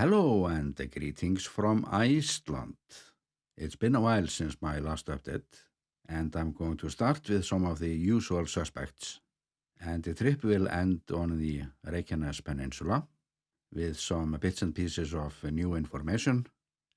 Hello and greetings from Iceland. It's been a while since my last update, and I'm going to start with some of the usual suspects. And the trip will end on the Reykjanes Peninsula with some bits and pieces of new information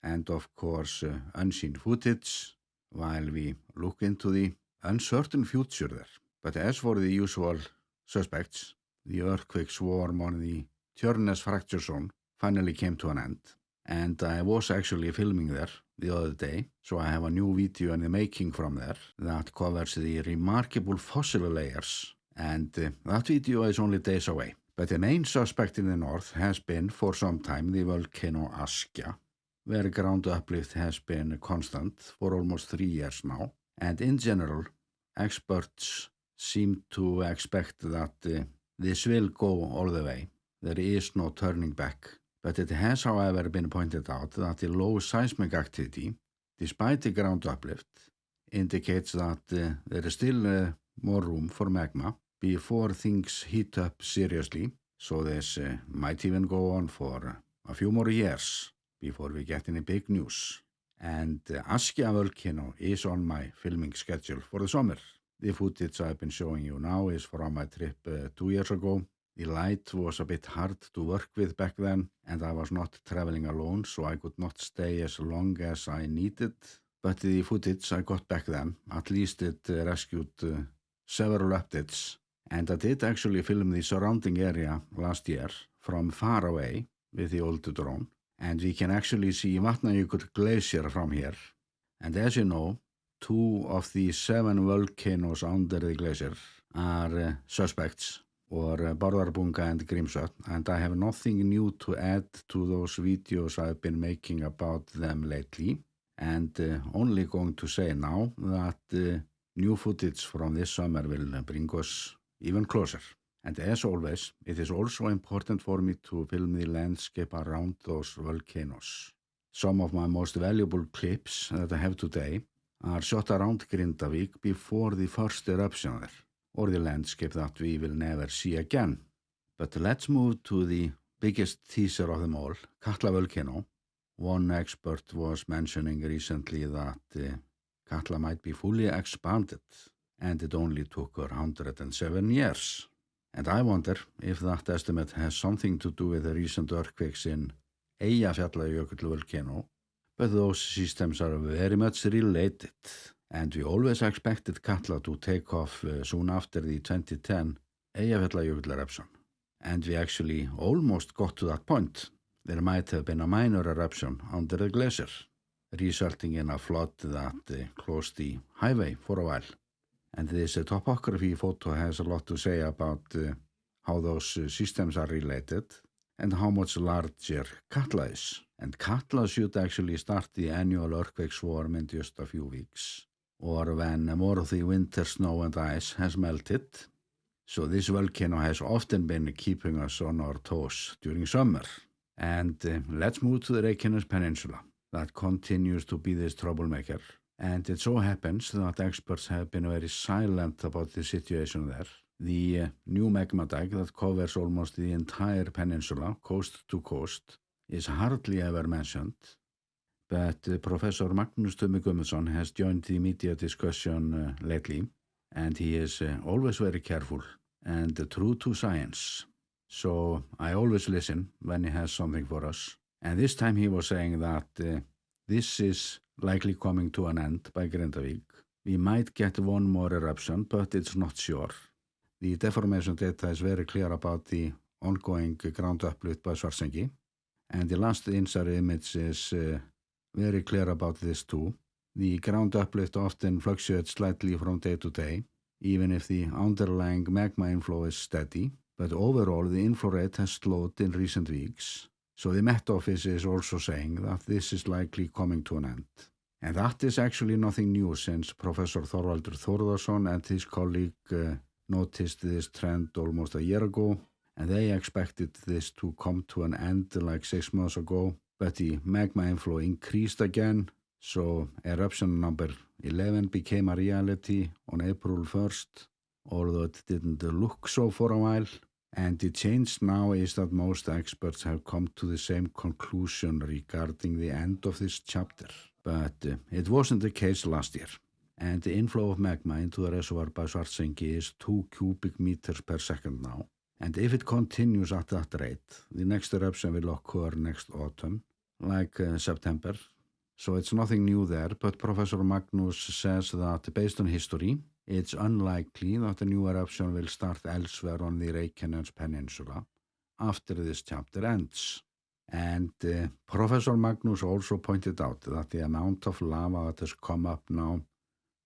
and, of course, unseen footage while we look into the uncertain future there. But as for the usual suspects, the earthquake swarm on the Tjörnes fracture zone finally came to an end, and I was actually filming there the other day, so I have a new video in the making from there that covers the remarkable fossil layers, and that video is only days away. But the main suspect in the north has been for some time the volcano Askja, where ground uplift has been constant for almost 3 years now, and in general, experts seem to expect that this will go all the way. There is no turning back. But it has, however, been pointed out that the low seismic activity, despite the ground uplift, indicates that there is still more room for magma before things heat up seriously. So this might even go on for a few more years before we get any big news. And Askja volcano is on my filming schedule for the summer. The footage I've been showing you now is from my trip 2 years ago. The light was a bit hard to work with back then, and I was not traveling alone, so I could not stay as long as I needed. But the footage I got back then, at least it rescued several updates. And I did actually film the surrounding area last year from far away with the old drone. And we can actually see Vatnajökull Glacier from here. And as you know, 2 of the 7 volcanoes under the glacier are suspects, or Bárðarbunga and Grímsvötn, and I have nothing new to add to those videos I've been making about them lately, and only going to say now that new footage from this summer will bring us even closer. And as always, it is also important for me to film the landscape around those volcanoes. Some of my most valuable clips that I have today are shot around Grindavík before the first eruption there, or the landscape that we will never see again. But let's move to the biggest teaser of them all, Katla volcano. One expert was mentioning recently that Katla might be fully expanded, and it only took her 107 years. And I wonder if that estimate has something to do with the recent earthquakes in Eyjafjallajökull volcano, but those systems are very much related. And we always expected Katla to take off soon after the 2010 Eyjafjallajökull eruption. And we actually almost got to that point. There might have been a minor eruption under the glacier, resulting in a flood that closed the highway for a while. And this topography photo has a lot to say about how those systems are related and how much larger Katla is. And Katla should actually start the annual earthquake swarm in just a few weeks, or when more of the winter snow and ice has melted. So this volcano has often been keeping us on our toes during summer. And let's move to the Reykjanes Peninsula. That continues to be this troublemaker. And it so happens that experts have been very silent about the situation there. The new magma dike that covers almost the entire peninsula, coast to coast, is hardly ever mentioned. But Professor Magnús Tumi Guðmundsson has joined the media discussion lately, and he is always very careful and true to science. So I always listen when he has something for us. And this time he was saying that this is likely coming to an end by Grindavík. We might get one more eruption, but it's not sure. The deformation data is very clear about the ongoing ground uplift by Svartsengi, and the last INSAR image is very clear about this too. The ground uplift often fluctuates slightly from day to day, even if the underlying magma inflow is steady, but overall the inflow rate has slowed in recent weeks. So the Met Office is also saying that this is likely coming to an end. And that is actually nothing new, since Professor Þorvaldur Þórðarson and his colleague noticed this trend almost a year ago, and they expected this to come to an end like 6 months ago, but the magma inflow increased again, so eruption number 11 became a reality on April 1st, although it didn't look so for a while. And the change now is that most experts have come to the same conclusion regarding the end of this chapter. But it wasn't the case last year. And the inflow of magma into the reservoir by Svartsengi is 2 cubic meters per second now. And if it continues at that rate, the next eruption will occur next autumn, like September. So it's nothing new there, but Professor Magnus says that based on history, it's unlikely that a new eruption will start elsewhere on the Reykjanes Peninsula after this chapter ends. And Professor Magnus also pointed out that the amount of lava that has come up now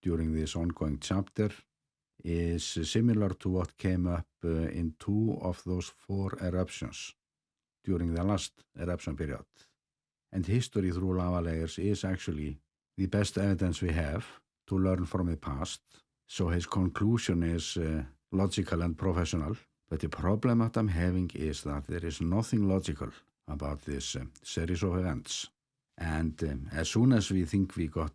during this ongoing chapter is similar to what came up in 2 of those 4 eruptions during the last eruption period. And history through lava layers is actually the best evidence we have to learn from the past. So his conclusion is logical and professional. But the problem that I'm having is that there is nothing logical about this series of events. And as soon as we think we got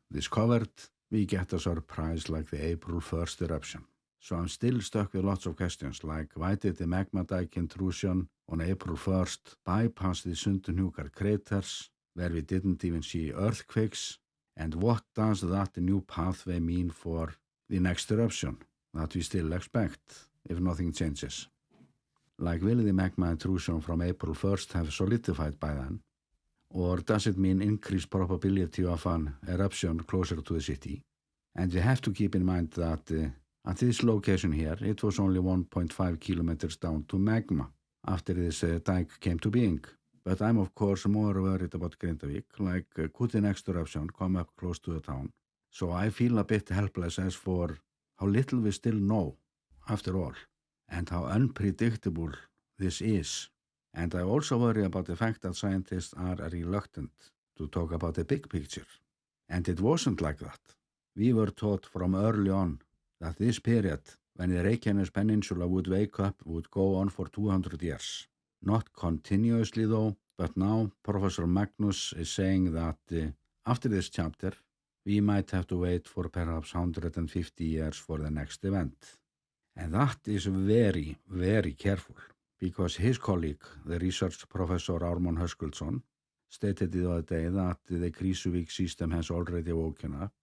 this covered, we get a surprise like the April 1st eruption. So I'm still stuck with lots of questions, like why did the magma dike intrusion on April 1st bypass the Sundahnúkar craters, where we didn't even see earthquakes, and what does that new pathway mean for the next eruption that we still expect if nothing changes? Like, will the magma intrusion from April 1st have solidified by then? Or does it mean increased probability of an eruption closer to the city? And we have to keep in mind that at this location here, it was only 1.5 kilometers down to magma after this dike came to being. But I'm of course more worried about Grindavík, like could the next eruption come up close to the town? So I feel a bit helpless as for how little we still know after all, and how unpredictable this is. And I also worry about the fact that scientists are reluctant to talk about the big picture. And it wasn't like that. We were taught from early on that this period, when the Reykjanes Peninsula would wake up, would go on for 200 years. Not continuously though, but now Professor Magnus is saying that after this chapter, we might have to wait for perhaps 150 years for the next event. And that is very, very careful, because his colleague, the research professor Ármann Höskuldsson, stated the other day that the Krýsuvík system has already woken up,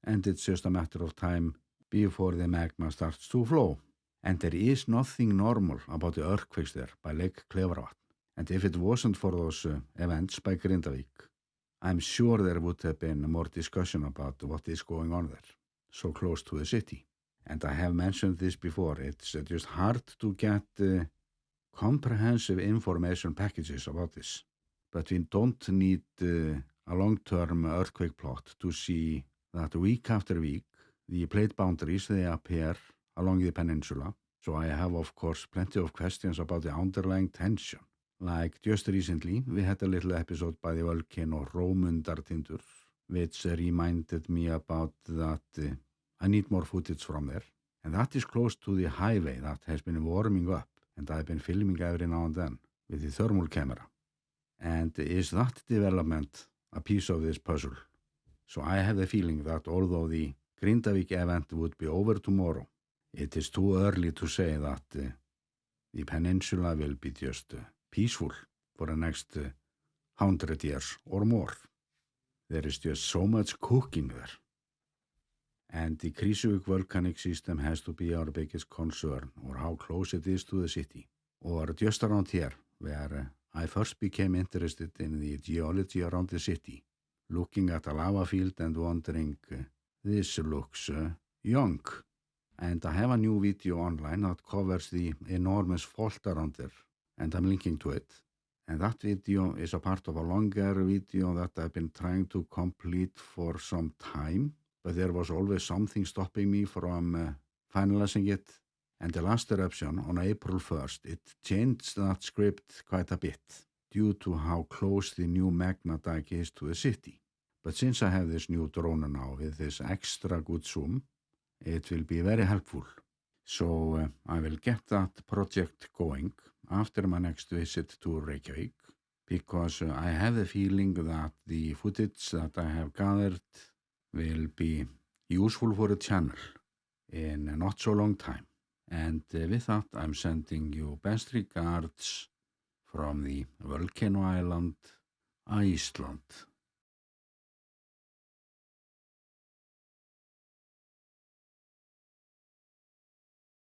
and it's just a matter of time before the magma starts to flow. And there is nothing normal about the earthquakes there by Lake Klefavatn. And if it wasn't for those events by Grindavík, I'm sure there would have been more discussion about what is going on there, so close to the city. And I have mentioned this before, it's just hard to get comprehensive information packages about this. But we don't need a long-term earthquake plot to see that week after week, the plate boundaries, they appear along the peninsula. So I have, of course, plenty of questions about the underlying tension. Like just recently, we had a little episode by the volcano Rómundartindur, which reminded me about that I need more footage from there. And that is close to the highway that has been warming up, and I've been filming every now and then with the thermal camera. And is that development a piece of this puzzle? So I have the feeling that although the Grindavík event would be over tomorrow, it is too early to say that the peninsula will be just peaceful for the next 100 years or more. There is just so much cooking there. And the Krýsuvík volcanic system has to be our biggest concern, or how close it is to the city. Or just around here, where I first became interested in the geology around the city, looking at a lava field and wondering, this looks young. And I have a new video online that covers the enormous fault around there, and I'm linking to it. And that video is a part of a longer video that I've been trying to complete for some time, but there was always something stopping me from finalizing it. And the last eruption on April 1st, it changed that script quite a bit due to how close the new magma dike is to the city. But since I have this new drone now with this extra good zoom, it will be very helpful. So I will get that project going after my next visit to Reykjavík, because I have the feeling that the footage that I have gathered will be useful for a channel in a not so long time. And with that, I'm sending you best regards from the volcano island, Iceland.